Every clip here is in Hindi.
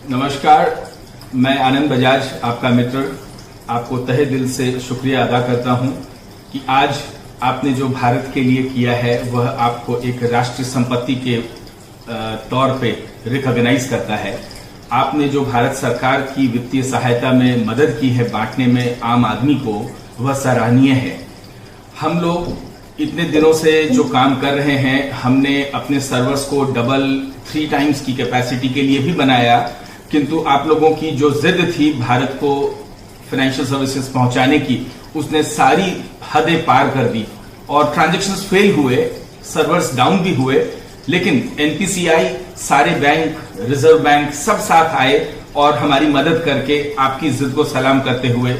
नमस्कार, मैं आनंद बजाज आपका मित्र आपको तहे दिल से शुक्रिया अदा करता हूं कि आज आपने जो भारत के लिए किया है वह आपको एक राष्ट्रीय संपत्ति के तौर पे रिकॉग्नाइज करता है। आपने जो भारत सरकार की वित्तीय सहायता में मदद की है बांटने में आम आदमी को, वह सराहनीय है। हम लोग इतने दिनों से जो काम कर रहे हैं, हमने अपने सर्वर्स को डबल 3 टाइम्स की कैपेसिटी के लिए भी बनाया, किंतु आप लोगों की जो जिद थी भारत को फाइनेंशियल सर्विसेज पहुंचाने की, उसने सारी हदें पार कर दी और ट्रांजैक्शंस फेल हुए, सर्वर्स डाउन भी हुए, लेकिन एनपीसीआई, सारे बैंक, रिजर्व बैंक सब साथ आए और हमारी मदद करके आपकी जिद को सलाम करते हुए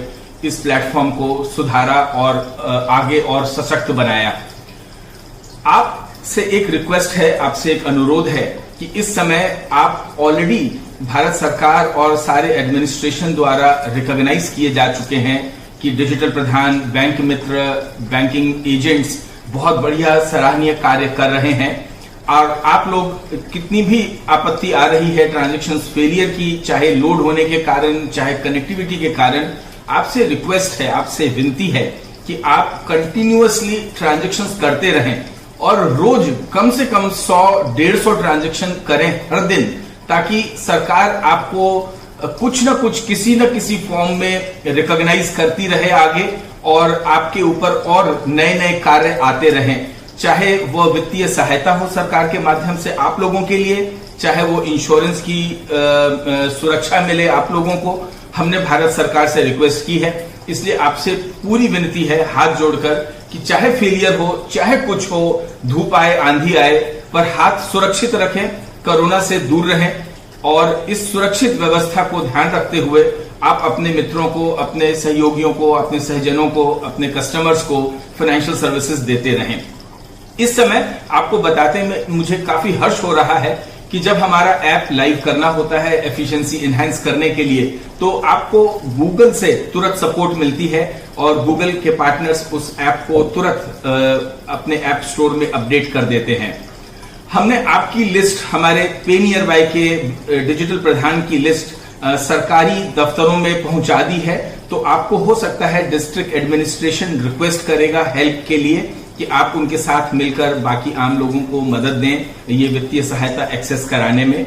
इस प्लेटफॉर्म को सुधारा और आगे और सशक्त बनाया। आपसे एक रिक्वेस्ट है, आपसे एक अनुरोध है कि इस समय आप ऑलरेडी भारत सरकार और सारे एडमिनिस्ट्रेशन द्वारा रिकॉग्नाइज किए जा चुके हैं कि डिजिटल प्रधान, बैंक मित्र, बैंकिंग एजेंट्स बहुत बढ़िया सराहनीय कार्य कर रहे हैं। और आप लोग कितनी भी आपत्ति आ रही है ट्रांजैक्शंस फेलियर की, चाहे लोड होने के कारण, चाहे कनेक्टिविटी के कारण, आपसे रिक्वेस्ट है, आपसे विनती है कि आप कंटिन्यूअसली ट्रांजैक्शंस करते रहें और रोज कम से कम 100-150 ट्रांजैक्शन करें हर दिन, ताकि सरकार आपको कुछ न कुछ किसी न किसी फॉर्म में रिकॉग्नाइज करती रहे आगे और आपके ऊपर और नए नए कार्य आते रहें। चाहे वह वित्तीय सहायता हो सरकार के माध्यम से आप लोगों के लिए, चाहे वो इंश्योरेंस की सुरक्षा मिले आप लोगों को। हमने भारत सरकार से रिक्वेस्ट की है, इसलिए आपसे पूरी विनती है हाथ जोड़कर कि चाहे फेलियर हो, चाहे कुछ हो, धूप आए, आंधी आए, पर हाथ सुरक्षित रखें, कोरोना से दूर रहें और इस सुरक्षित व्यवस्था को ध्यान रखते हुए आप अपने मित्रों को, अपने सहयोगियों को, अपने सहजनों को, अपने कस्टमर्स को फाइनेंशियल सर्विसेज देते रहें। इस समय आपको बताते हैं मुझे काफी हर्ष हो रहा है कि जब हमारा ऐप लाइव करना होता है एफिशिएंसी इनहैंस करने के लिए, तो आपको गूगल से तुरंत सपोर्ट मिलती है और गूगल के पार्टनर्स उस ऐप को तुरंत अपने ऐप स्टोर में अपडेट कर देते हैं। हमने आपकी लिस्ट, हमारे पे नियर बाय के डिजिटल प्रधान की लिस्ट सरकारी दफ्तरों में पहुंचा दी है, तो आपको हो सकता है डिस्ट्रिक्ट एडमिनिस्ट्रेशन रिक्वेस्ट करेगा हेल्प के लिए कि आप उनके साथ मिलकर बाकी आम लोगों को मदद दें ये वित्तीय सहायता एक्सेस कराने में।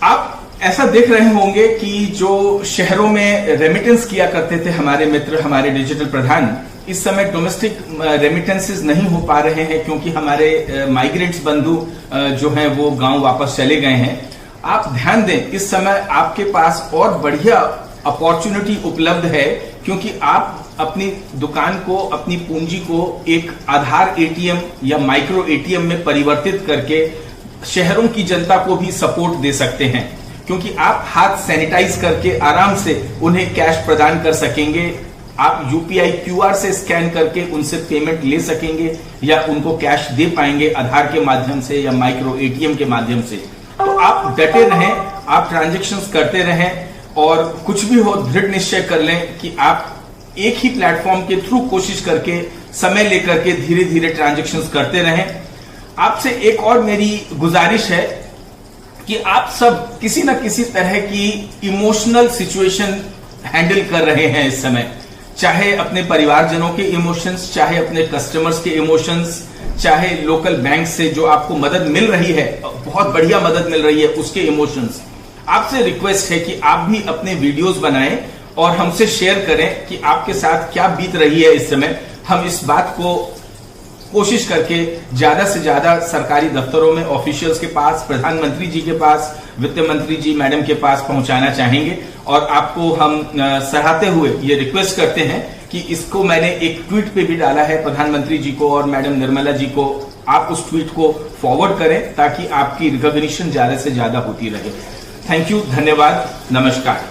आप ऐसा देख रहे होंगे कि जो शहरों में रेमिटेंस किया करते थे हमारे मित्र, हमारे डिजिटल प्रधान, इस समय डोमेस्टिक रेमिटेंसेस नहीं हो पा रहे हैं क्योंकि हमारे माइग्रेंट्स बंधु जो हैं वो गांव वापस चले गए हैं। आप ध्यान दें, इस समय आपके पास और बढ़िया अपॉर्चुनिटी उपलब्ध है, क्योंकि आप अपनी दुकान को, अपनी पूंजी को एक आधार एटीएम या माइक्रो एटीएम में परिवर्तित करके शहरों की जनता को भी सपोर्ट दे सकते हैं, क्योंकि आप हाथ सैनिटाइज करके आराम से उन्हें कैश प्रदान कर सकेंगे। आप यूपीआई क्यूआर से स्कैन करके उनसे पेमेंट ले सकेंगे या उनको कैश दे पाएंगे आधार के माध्यम से या माइक्रो एटीएम के माध्यम से। तो आप डटे रहें, आप ट्रांजैक्शंस करते रहें और कुछ भी हो दृढ़ निश्चय कर लें कि आप एक ही प्लेटफॉर्म के थ्रू कोशिश करके, समय लेकर के धीरे धीरे ट्रांजैक्शंस करते रहें। आपसे एक और मेरी गुजारिश है कि आप सब किसी न किसी तरह की इमोशनल सिचुएशन हैंडल कर रहे हैं इस समय, चाहे अपने परिवारजनों के इमोशंस, चाहे अपने कस्टमर्स के इमोशंस, चाहे लोकल बैंक से जो आपको मदद मिल रही है, बहुत बढ़िया मदद मिल रही है, उसके इमोशंस। आपसे रिक्वेस्ट है कि आप भी अपने वीडियोस बनाएं और हमसे शेयर करें कि आपके साथ क्या बीत रही है इस समय। हम इस बात को कोशिश करके ज्यादा से ज्यादा सरकारी दफ्तरों में, ऑफिशियल्स के पास, प्रधानमंत्री जी के पास, वित्त मंत्री जी मैडम के पास पहुंचाना चाहेंगे और आपको हम सराहते हुए ये रिक्वेस्ट करते हैं कि इसको मैंने एक ट्वीट पे भी डाला है प्रधानमंत्री जी को और मैडम निर्मला जी को, आप उस ट्वीट को फॉरवर्ड करें ताकि आपकी रिकॉग्निशन ज्यादा से ज्यादा होती रहे। थैंक यू, धन्यवाद, नमस्कार।